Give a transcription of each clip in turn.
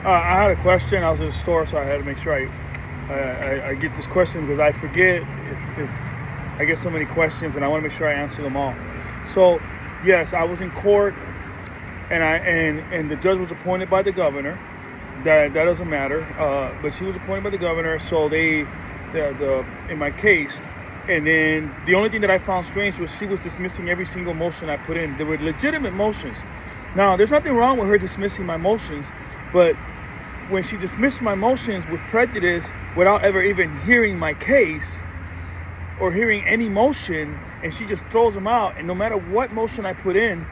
I had a question. I was in the store, so I had to make sure I get this question because I forget if I get so many questions, and I want to make sure I answer them all. So, yes, I was in court, and the judge was appointed by the governor. That doesn't matter, but she was appointed by the governor. So in my case, and then the only thing that I found strange was she was dismissing every single motion I put in. There were legitimate motions. Now, there's nothing wrong with her dismissing my motions, but when she dismissed my motions with prejudice without ever even hearing my case or hearing any motion, and she just throws them out, and no matter what motion I put in,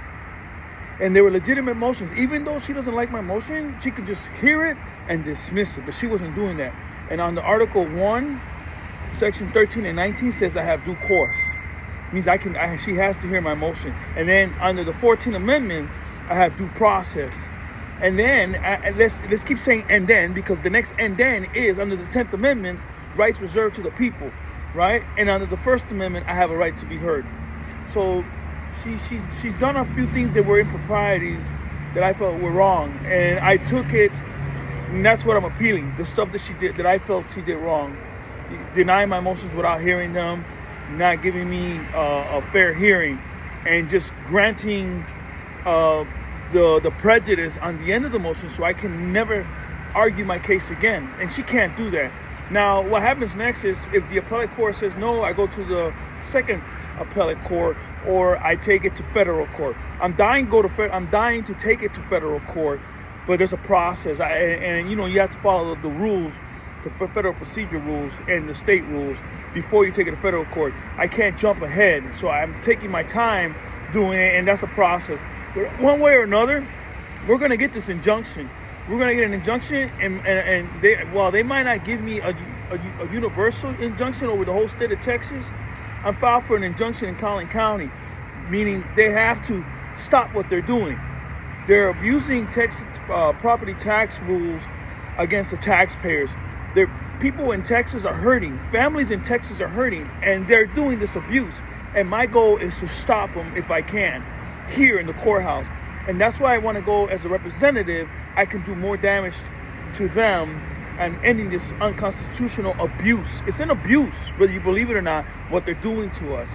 and there were legitimate motions, even though she doesn't like my motion, she could just hear it and dismiss it, but she wasn't doing that. And on the Article 1, Section 13 and 19 says I have due course. Means she has to hear my motion. And then under the 14th Amendment, I have due process. And then, let's keep saying and then, because the next and then is under the 10th Amendment, rights reserved to the people, right? And under the First Amendment, I have a right to be heard. So she's done a few things that were improprieties that I felt were wrong. And I took it, and that's what I'm appealing. The stuff that she did, that I felt she did wrong. Denying my motions without hearing them, not giving me a fair hearing, and just granting the prejudice on the end of the motion so I can never argue my case again. And she can't do that. Now, what happens next is if the appellate court says no, I go to the second appellate court, or I take it to federal court. I'm dying to take it to federal court, but there's a process, and you have to follow the rules, the federal procedure rules and the state rules before you take it to federal court. I can't jump ahead, so I'm taking my time doing it, and that's a process. But one way or another, we're going to get this injunction. We're going to get an injunction, and they might not give me a universal injunction over the whole state of Texas. I'm filed for an injunction in Collin County, meaning they have to stop what they're doing. They're abusing Texas property tax rules against the taxpayers. People in Texas are hurting. Families in Texas are hurting, and they're doing this abuse. And my goal is to stop them if I can, here in the courthouse. And that's why I want to go as a representative. I can do more damage to them and ending this unconstitutional abuse. It's an abuse, whether you believe it or not, what they're doing to us.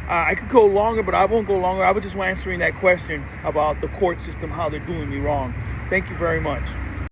I could go longer, but I won't go longer. I was just answering that question about the court system, how they're doing me wrong. Thank you very much.